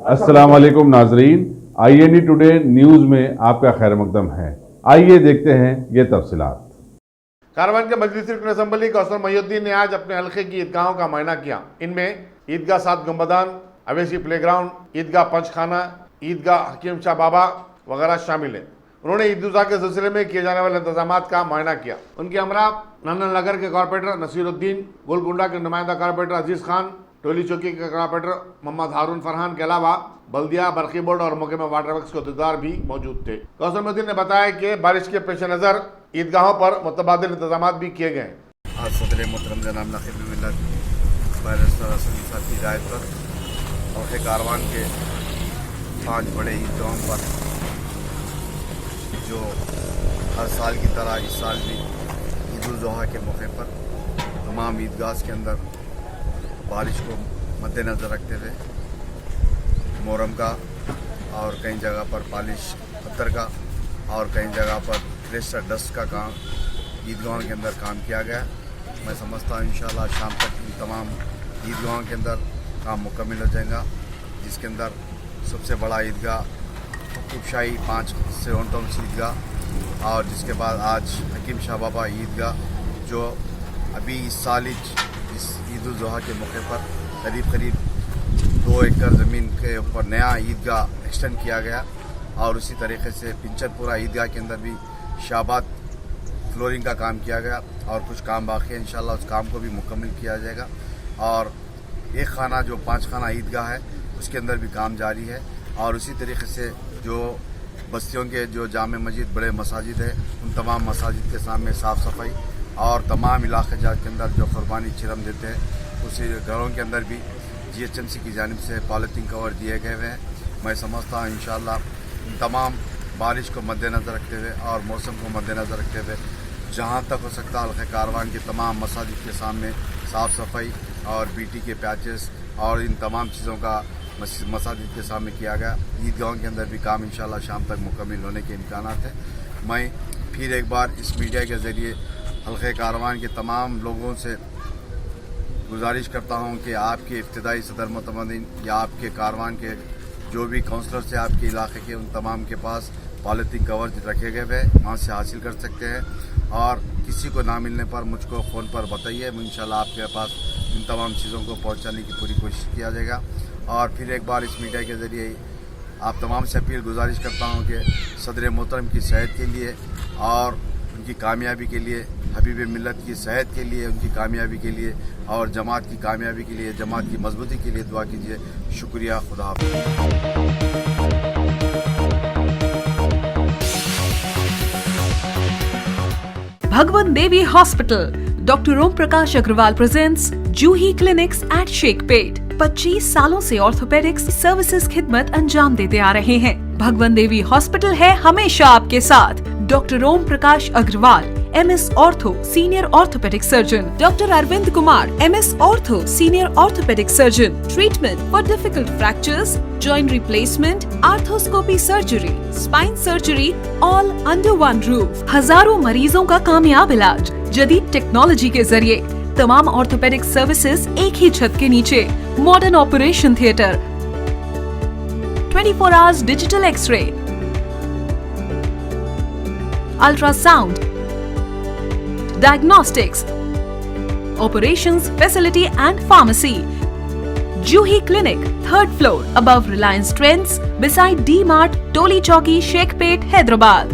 अस्सलाम वालेकुम नाजरीन, INE टुडे न्यूज़ में आपका खैर मकदम है। आइए देखते हैं ये तफसीलात। कारवान के मजलिस रुकन असम्बली कौसर महीउद्दीन ने आज अपने हल्के की ईदगाहों का मुआयना किया। इनमें ईदगाह सात गुंबदान, अवेसी प्लेग्राउंड, ईदगाह पंचखाना, ईदगाह हकीम शाह बाबा वगैरह शामिल हैं। उन्होंने ईद उज़ा के सिलसिले में किए जाने वाले इंतजाम का मुआयना किया। उनके हमरा नंदन नगर के कॉर्पोरेटर नसीरुद्दीन, गोलकुंडा के नुमाइंदा कॉर्पोरेटर अजीज खान, टोली चौकी के कॉर्पोरेटर मोहम्मद हारून फरहान के अलावा बल्दिया, बरकी बोर्ड और मौके में वाटर वर्क्स के अहदेदार भी मौजूद थे। कौसर महीउद्दीन ने बताया कि बारिश के पेश नज़र ईदगाहों पर मुतबादिल इंतजाम भी किए गए। आज सदर मोहतरम जनाब नकीब मिल्लत की हिदायत पर और कारवान के 5 बड़े ईदगाहों पर जो हर साल की तरह इस साल भी ईद उल ज़ुहा के मौके पर तमाम ईदगाह के अंदर बारिश को मद्देनज़र रखते हुए मोहर्रम का और कई जगह पर पालिश पत्थर का और कई जगह पर प्रेशर डस्ट का काम ईदगाहों के अंदर काम किया गया। मैं समझता हूँ इंशाअल्लाह शाम तक इन तमाम ईदगाहों के अंदर काम मुकम्मल हो जाएगा, जिसके अंदर सबसे बड़ा ईदगाह कुबशाही 5 से ईदगाह और जिसके बाद आज हकीम शाह बाबा ईदगाह जो अभी इस साल इस ईद उल ज़ुहा के मौके पर करीब 2 एकड़ ज़मीन के ऊपर नया ईदगाह एक्सटेंड किया गया और उसी तरीके से पिंचरपुरा ईदगाह के अंदर भी शाबाद फ्लोरिंग का काम किया गया और कुछ काम बाकी है। इंशाल्लाह उस काम को भी मुकम्मल किया जाएगा और एक खाना जो 5 खाना ईदगाह है उसके अंदर भी काम जारी है और उसी तरीके से जो बस्तियों के जो जामे मस्जिद बड़े मसाजिद है उन तमाम मसाजिद के सामने साफ़ सफाई और तमाम इलाके जात के अंदर जो कुर्बानी चिरम देते हैं उसी घरों के अंदर भी GHMC की जानिब से पॉलीथीन कवर दिए गए हुए हैं। मैं समझता हूँ इंशाअल्लाह तमाम बारिश को मद्देनज़र रखते हुए और मौसम को मद्देनज़र रखते हुए जहाँ तक हो सकता है हल्के कारवान के तमाम मसाजिद के सामने साफ़ सफाई और BT के पैचेस और इन तमाम चीज़ों का मसाजिद के सामने किया गया। ईदगाहों के अंदर भी काम इंशाअल्लाह शाम तक मुकम्मल होने के इम्कानात हैं। मैं फिर एक बार इस मीडिया के ज़रिए हल्के कारवान के तमाम लोगों से गुजारिश करता हूं कि आपके इब्तिदाई सदर मोहतमदीन या आपके कारवान के जो भी काउंसलर से आपके इलाके के उन तमाम के पास पॉलीथीन कवर रखे गए हुए वहाँ से हासिल कर सकते हैं और किसी को ना मिलने पर मुझको फ़ोन पर बताइए, इंशाल्लाह आपके पास इन तमाम चीज़ों को पहुँचाने की पूरी कोशिश किया जाएगा। और फिर एक बार इस मीडिया के ज़रिए आप तमाम से अपील गुजारिश करता हूँ कि सदर मोहतरम की सेहत के लिए और उनकी कामयाबी के लिए, हबीब मिल्लत की सेहत के लिए, उनकी कामयाबी के लिए और जमात की कामयाबी के लिए, जमात की मजबूती के लिए दुआ कीजिए। शुक्रिया। खुदा हाफ़िज़। Bhagwan Devi Hospital, Dr. Om Prakash Agrawal presents Juhi Clinics at Sheikhpet। 25 सालों से ऑर्थोपेडिक्स सर्विसेज खिदमत अंजाम देते आ रहे हैं। भगवान देवी हॉस्पिटल है हमेशा आपके साथ। Doctor Om Prakash Agarwal, MS ortho, senior orthopaedic surgeon. Doctor Arvind Kumar, MS ortho, senior orthopaedic surgeon. Treatment for difficult fractures, joint replacement, arthroscopy surgery, spine surgery, all under one roof. हजारों मरीजों का कामयाब इलाज जदीद टेक्नोलॉजी के जरिए। तमाम ऑर्थोपेडिक सर्विसेज एक ही छत के नीचे। Modern operation theatre, 24 hours digital x-ray, ultrasound, diagnostics, operations facility and pharmacy. Juhi Clinic, 3rd floor, above Reliance Trends, beside D-Mart, Toli Chowki, Sheikhpet, Hyderabad.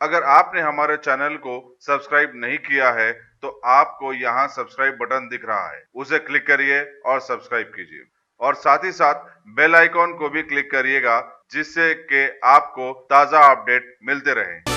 अगर आपने हमारे चैनल को सब्सक्राइब नहीं किया है तो आपको यहाँ सब्सक्राइब बटन दिख रहा है, उसे क्लिक करिए और सब्सक्राइब कीजिए और साथ ही साथ बेल आइकॉन को भी क्लिक करिएगा जिससे कि आपको ताज़ा अपडेट मिलते रहें।